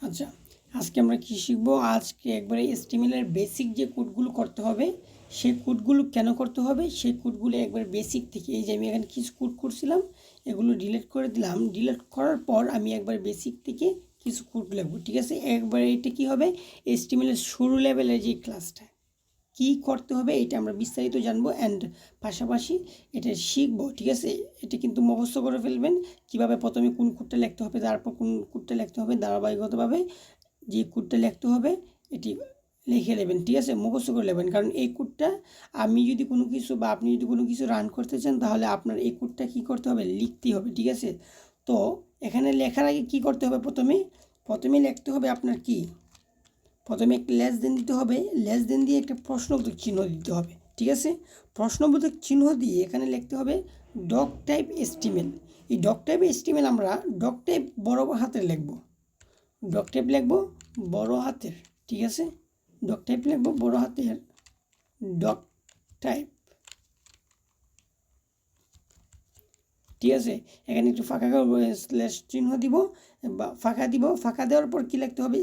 আচ্ছা, আজকে আমরা কি শিখব? আজকে একবারে HTML-এর বেসিক যে কোডগুলো করতে হবে, সেই কোডগুলো কেন করতে হবে, সেই কোডগুলো একবার বেসিক থেকে, এই যে আমি এখানে কিছু কোড করছিলাম, এগুলো ডিলিট করে দিলাম। ডিলিট করার পর আমি একবার বেসিক থেকে কিছু কোড লিখব, ঠিক আছে? একবারে এটা কি হবে, HTML-এর শুরু লেভেলের যে ক্লাসটা কি করতে হবে এটা আমরা বিস্তারিত জানবো অ্যান্ড পাশাপাশি এটা শিখবো, ঠিক আছে? এটা কিন্তু মুখস্থ করে ফেলবেন কিভাবে প্রথমে কোন কোডটা লিখতে হবে, তারপর কোন কোডটা লিখতে হবে, ধারাবাহিকতাভাবে যে কোডটা লিখতে হবে এটি লিখে নেবেন, ঠিক আছে? মুখস্থ করে নেবেন, কারণ এই কোডটা আমি যদি কোনো কিছু বা আপনি যদি কোনো কিছু রান করতে চান তাহলে আপনার এই কোডটা কী করতে হবে, লিখতে হবে, ঠিক আছে? তো এখানে লেখার আগে কী করতে হবে, প্রথমে লিখতে হবে আপনার কি, প্রথমে একটা লেস দেন দিতে হবে, লেস দেন দিয়ে একটা প্রশ্নবোধক চিহ্ন দিতে হবে, ঠিক আছে? প্রশ্নবোধক চিহ্ন দিয়ে এখানে লিখতে হবে ডক টাইপ HTML। এই ডক টাইপ HTML আমরা ডক টাইপ বড় হাতের লিখব, ডক টাইপ লিখব বড় হাতের, ঠিক আছে? ডক টাইপ লিখব বড় হাতের, ডক টাইপ, ঠিক আছে? এখানে একটু ফাঁকা স্ল্যাশ চিহ্ন দিব বা ফাঁকা দিব, ফাঁকা দেওয়ার পর কী লিখতে হবে,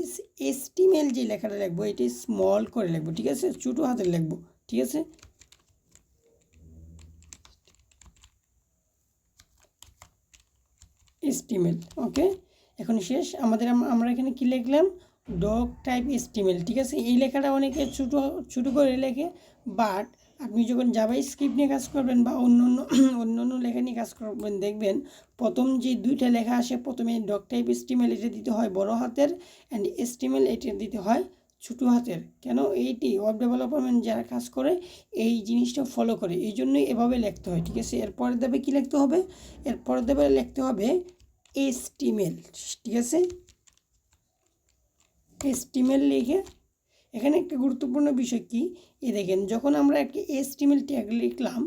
HTML যে লেখাটা লিখবো এটি স্মল করে লিখবো, ঠিক আছে? ছোটো হাতের লিখবো, ঠিক আছে? HTML, ওকে। এখন শেষ আমাদের, আমরা এখানে কি লিখলাম, ডক টাইপ HTML, ঠিক আছে? এই লেখাটা অনেকে ছোটো করে লেখে, বাট আপনি যখন জাভাস্ক্রিপ্ট নিয়ে কাজ করবেন বা অন্য লেখা নিয়ে কাজ করবেন, দেখবেন প্রথম যে দুইটা লেখা আসে, প্রথমে ডক টাইপ HTML এটা দিতে হয় বড় হাতের, অ্যান্ড HTML এটা দিতে হয় ছোটো হাতের। কেন? এইটি ওয়েব ডেভেলপমেন্ট যারা কাজ করে এই জিনিসটা ফলো করে, এই জন্যই এভাবে লিখতে হয়, ঠিক আছে? এরপরে দেবে কী লিখতে হবে, এরপরে দেবে লিখতে হবে HTML, ঠিক আছে? HTML লিখে এখানে একটা গুরুত্বপূর্ণ বিষয় কি, এই দেখেন যখন আমরা একটা HTML ট্যাগ লিখলাম,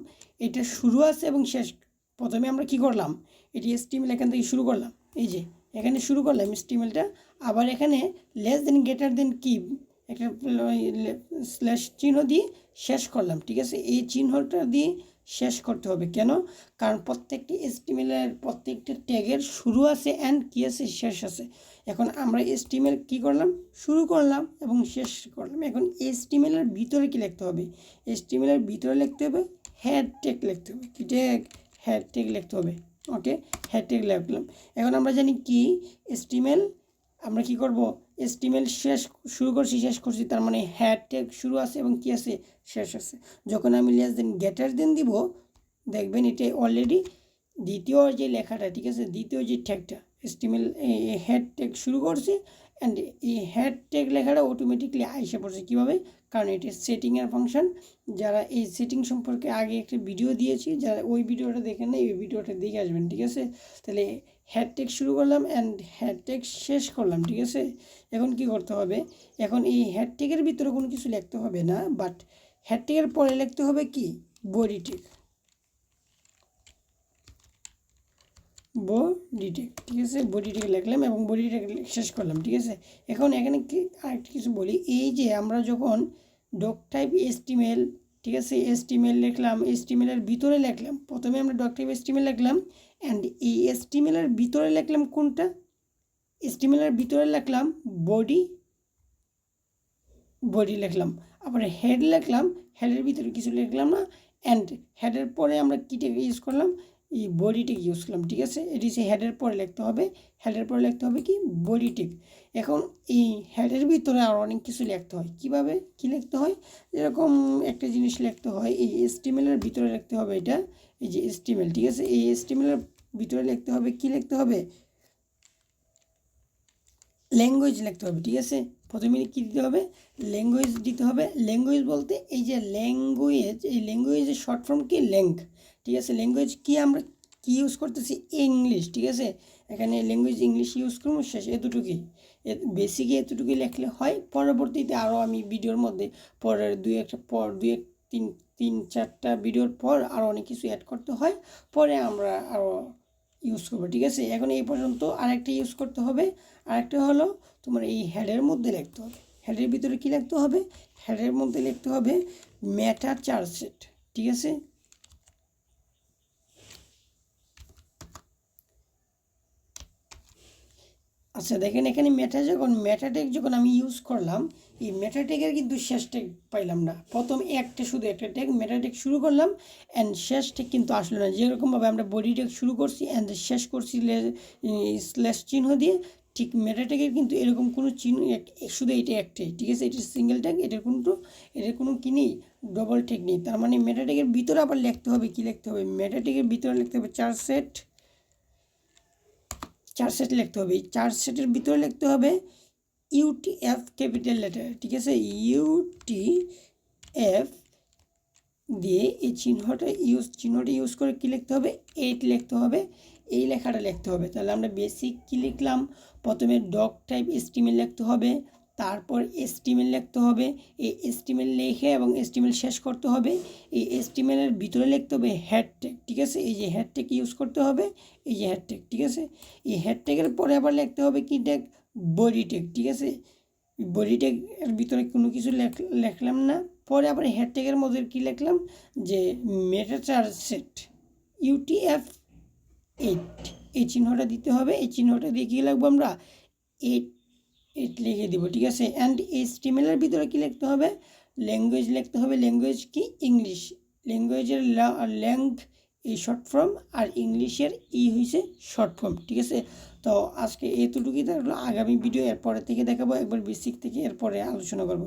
এটা শুরু আছে এবং শেষ। প্রথমে আমরা কি করলাম, এটি HTML এখান থেকে শুরু করলাম, এই যে এখানে শুরু করলাম HTML-টা, আবার এখানে লেস দেন গ্রেটার দেন কি একটা স্ল্যাশ চিহ্ন দিয়ে শেষ করলাম, ঠিক আছে? এই চিহ্নটা দিয়ে শেষ করতে হবে। কেন? কারণ প্রত্যেকটি HTML-এর প্রত্যেকটা ট্যাগের শুরু আছে অ্যান্ড কী আছে, শেষ আছে। এখন আমরা HTML কী করলাম, শুরু করলাম এবং শেষ করলাম। এখন HTML-এর ভিতরে কী লিখতে হবে, HTML-এর ভিতরে লিখতে হবে হেড ট্যাগ লিখতে হবে, কি ট্যাগ, হেড ট্যাগ লিখতে হবে, ওকে? হেড ট্যাগ লিখলাম। এখন আমরা জানি কি HTML, আমরা কি করব, HTML শেষ শুরু করছি শেষ করছি, তার মানে হেড ট্যাগ শুরু আছে এবং কি আছে, শেষ আছে। যখন আমি লেস দেন গ্রেটার দেন দিব, দেখবেন এটা অলরেডি দ্বিতীয় যে লেখাটা, ঠিক আছে, দ্বিতীয় যে ট্যাগটা HTML হেড ট্যাগ শুরু করছে, অ্যান্ড এই হেড ট্যাগ লেখাটা অটোমেটিকলি আইসা পড়ছে। কীভাবে? কারণ এটি সেটিংয়ের ফাংশন। যারা এই সেটিং সম্পর্কে আগে একটা ভিডিও দিয়েছি, যারা ওই ভিডিওটা দেখেন না, এই ভিডিওটা দেখে আসবেন, ঠিক আছে? তাহলে হেড ট্যাগ শুরু করলাম অ্যান্ড হেড ট্যাগ শেষ করলাম, ঠিক আছে? এখন কি করতে হবে, এখন এই হেড ট্যাগের ভিতরে কোনো কিছু লিখতে হবে না, বাট হেড ট্যাগের পরে লিখতে হবে কি, বডি ট্যাগ, বডি ট্যাগ, ঠিক আছে? বডি ট্যাগ লিখলাম এবং বডি ট্যাগ শেষ করলাম, ঠিক আছে? এখন এখানে কি আরেকটা কিছু বলি, এই যে আমরা যখন ডক টাইপ HTML, ঠিক আছে, HTML লিখলাম, HTML-এর ভিতরে লিখলাম, প্রথমে আমরা ডক টাইপ HTML লিখলাম অ্যান্ড এই HTML-এর ভিতরে লিখলাম কোনটা, HTML-এর ভিতরে লিখলাম বডি, বডি লিখলাম, আবার হেড লিখলাম, হেডের ভিতরে কিছু লিখলাম না, অ্যান্ড হেডের পরে আমরা কী ট্যাগ ইউজ করলাম, এই বডি ট্যাগ ইউজ করলাম, ঠিক আছে? এটি সে হেডের পরে লিখতে হবে, হেডের পরে লিখতে হবে কি, বডি ট্যাগ। এখন এই হেডের ভিতরে আরও অনেক কিছু লিখতে হয়, কীভাবে কী লিখতে হয়, এরকম একটা জিনিস লিখতে হয়, এই HTML-এর ভিতরে লিখতে হবে এটা, এই যে HTML, ঠিক আছে? এই HTML-এর ভিতরে লিখতে হবে কি, লিখতে হবে ল্যাঙ্গুয়েজ লিখতে হবে, ঠিক আছে? প্রথমে কী দিতে হবে, ল্যাঙ্গুয়েজ দিতে হবে। ল্যাঙ্গুয়েজ বলতে এই যে ল্যাঙ্গুয়েজ, এই ল্যাঙ্গুয়েজের শর্ট ফর্ম কি, ল্যাঙ্গ, ঠিক আছে? ল্যাঙ্গুয়েজ কি, আমরা কি ইউজ করতেছি, ইংলিশ, ঠিক আছে? এখানে ল্যাঙ্গুয়েজ ইংলিশ ইউজ করবো, শেষ, এতটুকুই। বেসিকে এতটুকুই লিখলে হয়, পরবর্তীতে আরও আমি ভিডিওর মধ্যে পরের তিন চারটা ভিডিওর পর আরও অনেক কিছু অ্যাড করতে হয়, পরে আমরা আরও ইউজ করবো, ঠিক আছে? এখন এই পর্যন্ত আরেকটা ইউজ করতে হবে, আরেকটা হলো তোমার এই হেডের মধ্যে লিখতে হবে, হেডের ভিতরে কী লিখতে হবে, হেডের মধ্যে লিখতে হবে মেটা চার্জসেট, ঠিক আছে? আচ্ছা দেখেন এখানে মেটা ট্যাগ যখন আমি ইউজ করলাম, এই মেটা ট্যাগের কিন্তু শেষ ট্যাগ পাইলাম না। প্রথম শুধু একটা ট্যাগ মেটা ট্যাগ শুরু করলাম অ্যান্ড শেষ ট্যাগ কিন্তু আসলো না। যেরকমভাবে আমরা বডি ট্যাগ শুরু করছি অ্যান্ড শেষ করছি স্ল্যাশ চিহ্ন দিয়ে, ঠিক মেটা ট্যাগের কিন্তু এরকম কোনো চিহ্ন শুধু এটা একটাই, ঠিক আছে, এটা সিঙ্গেল ট্যাগ, এটার কোনো কি নেই, ডবল ট্যাগ নেই। তার মানে মেটা ট্যাগের ভিতরে আবার লিখতে হবে, কি লিখতে হবে, মেটা ট্যাগের ভিতরে লিখতে হবে 4 সেট লিখতে হবে। এই 4 সেটের ভিতরে লিখতে হবে UTF ক্যাপিটাল লেটার, ঠিক আছে, UTF দিয়ে এই চিহ্নটা ইউজ করে কি লিখতে হবে, 8 লিখতে হবে, এই লেখাটা লিখতে হবে। তাহলে আমরা বেসিক কি লিখলাম, প্রথমে ডক টাইপ HTML লিখতে হবে, তারপর HTML লিখতে হবে, এই HTML লিখে এবং HTML শেষ করতে হবে। এই HTML এর ভিতরে লিখতে হবে হেড ট্যাগ, ঠিক আছে, এই যে হেড ট্যাগ ইউজ করতে হবে, এই যে হেড ট্যাগ, ঠিক আছে। এই হেড ট্যাগের পরে আবার লিখতে হবে কি ট্যাগ, বডি ট্যাগ, ঠিক আছে। বডি ট্যাগের ভিতরে কোনো কিছু লিখলাম না, পরে আবার হেড ট্যাগের মধ্যে কি লিখলাম, যে মেটা চার সেট UTF-8, এই চিহ্নটা দিতে হবে। এই চিহ্নটা দিয়ে কী লিখবো আমরা, 8 লিখে দিব, ঠিক আছে। অ্যান্ড HTML এর ভিতরে কী লিখতে হবে, ল্যাঙ্গুয়েজ লিখতে হবে। ল্যাঙ্গুয়েজ কি, ইংলিশ। ল্যাঙ্গুয়েজের ল্যাঙ্গ এই শর্ট ফর্ম, আর ইংলিশের হয়েছে শর্ট ফর্ম, ঠিক আছে। তো আজকে এতটুকুই থাকলো। আগামী ভিডিও এরপরে থেকে দেখাবো, একবার বেসিক থেকে এরপরে আলোচনা করব।